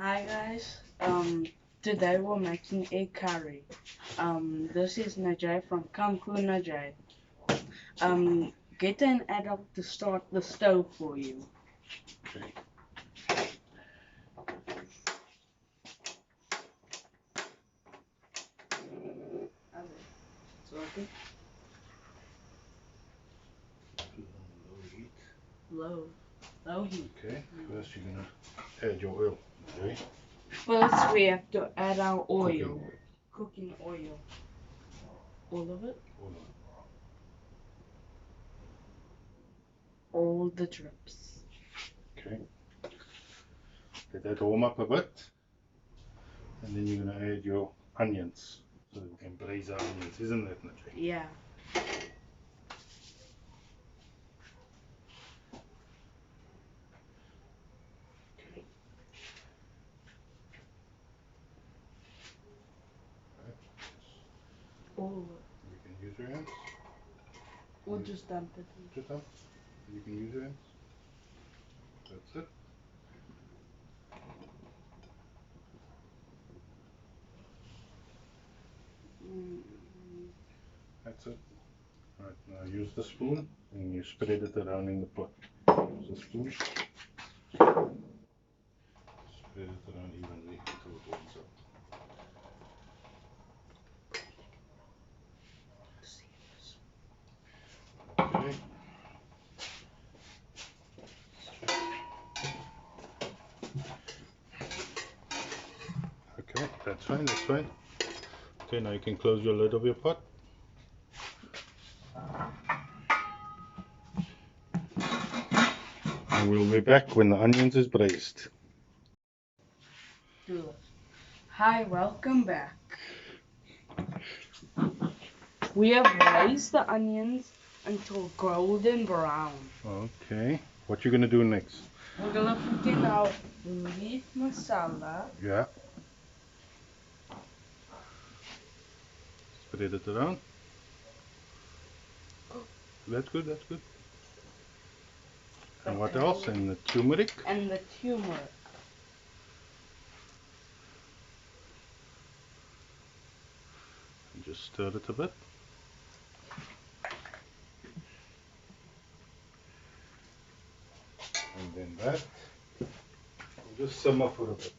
Hi guys. Today we're making egg curry. This is Najair from Najair. Get an adult to start the stove for you. Okay. Sorry. Low heat. Low heat. Okay. First you're gonna add your oil. Okay. First we have to add our oil. Cooking oil. All of it? All of it. All the drips. Okay. Let that warm up a bit. And then you're gonna add your onions. So you can braise our onions, isn't that, Najair? Yeah. Okay. All of You can use your hands. it. Or just dump it in. Just up. You can use your hands. That's it. That's it. Right, now use the spoon and you spread it around in the pot. Use the spoon. Spread it around evenly until it warms up. Okay. Okay, that's fine, that's fine. Okay, now you can close your lid of your pot. And we'll be back when the onions is braised. Do it. Hi, welcome back. We have raised the onions until golden brown. Okay, what you gonna do next? We're gonna put in our leaf masala. Yeah. Spread it around. That's good, that's good. And what else? And the turmeric? And the turmeric. And just stir it a bit. And then that. We'll just simmer for a bit.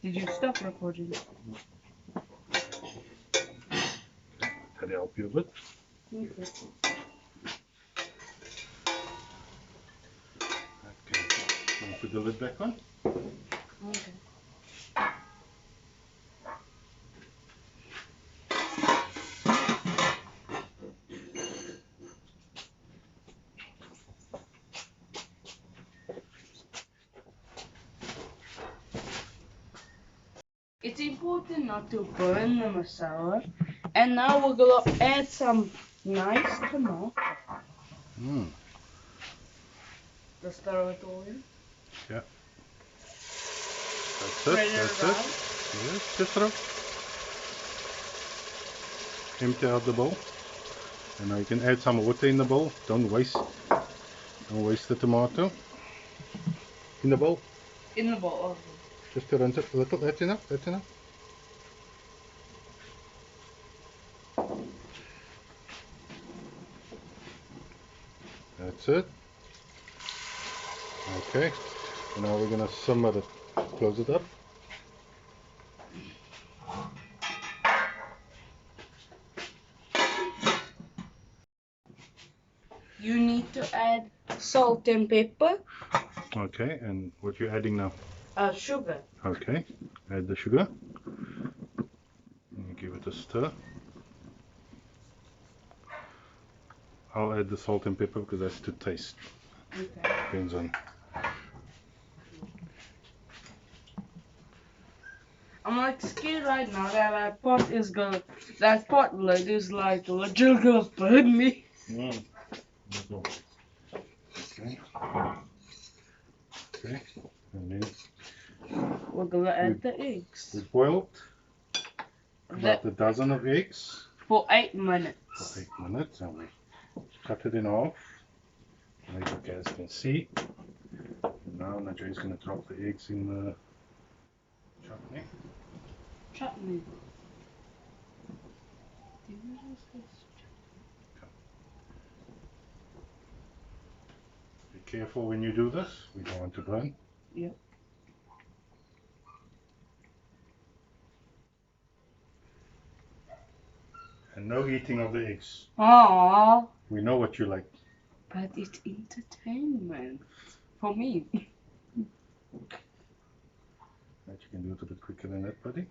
Did you stop recording? Can I help you a bit? Okay. Okay. Now put the lid back on. Okay. It's important not to burn the masala. And now we're gonna add some nice tomato. Let's throw it all in. Yeah. That's it, that's it. Yes, just throw. Empty out the bowl. And now you can add some water in the bowl. Don't waste the tomato. In the bowl. In the bowl. Okay. Just to rinse it a little. That's enough, that's enough. That's it. Okay. Now we're gonna simmer it. Close it up. You need to add salt and pepper. Okay, and what you're adding now? Sugar. Okay, add the sugar. And give it a stir. I'll add the salt and pepper because that's to taste. Okay. Depends on. I'm like scared right now that that pot lid is like legit gonna burn me. Okay. Okay. And then We're gonna add the eggs. we boiled about a dozen of eggs For 8 minutes. for 8 minutes, and we cut it in half. Like you guys can see. now Najair's going to drop the eggs in the chutney. Chutney. Be careful when you do this, we don't want to burn. Yep. And no eating of the eggs. Aww. We know what you like. But it's entertainment. For me. Right, you can do it a bit quicker than that, buddy.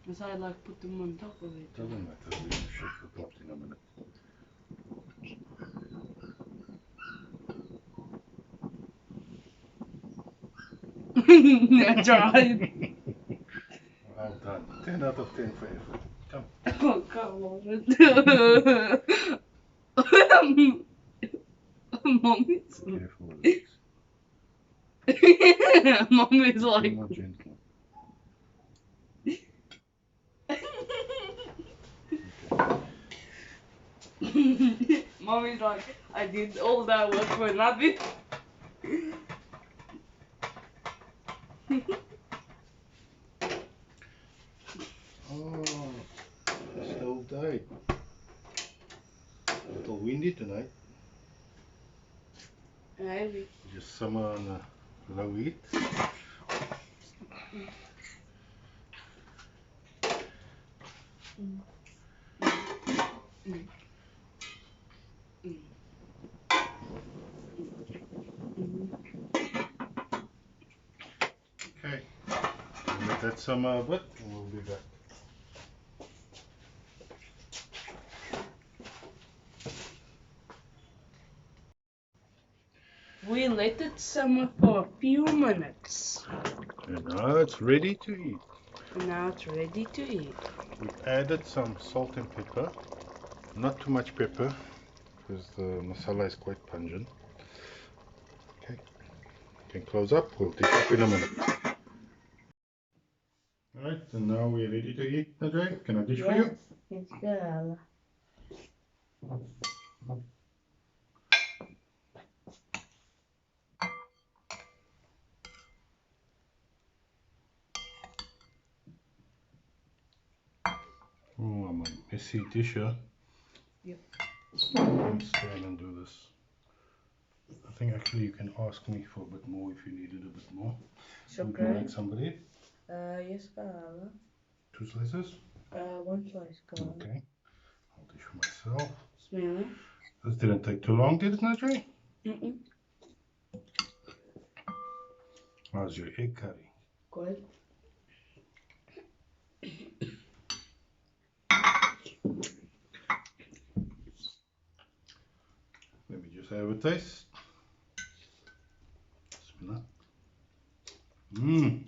Because I like put them on top of it. Doesn't matter, we can shake the pot in a minute. I tried. Well done. 10 out of 10 for effort. Come. Oh, come on. Mommy's Careful with this. Mommy's like More gentle. Mommy's like, I did all that work for nothing. Oh, still day. A little windy tonight. Maybe. Just summer on a low heat. Okay, we'll let that simmer a bit and we'll be back. We let it simmer for a few minutes. And now it's ready to eat. Now it's ready to eat. We've added some salt and pepper. Not too much pepper because the masala is quite pungent. Okay, you can close up. We'll take up in a minute. Alright, and now we're ready to eat, Najair. Can I dish for you? Yes, girl. Oh, I'm a messy disher. Yep. Don't stand and do this. I think actually you can ask me for a bit more if you needed a bit more. Would you like some bread? Yes, girl. 2 slices? 1 slice, girl. Okay. I'll dish for myself. Smell it? This didn't take too long, did it, Najair? Mm-mm. How's your egg curry? Good. Let me just have a taste. Mmm.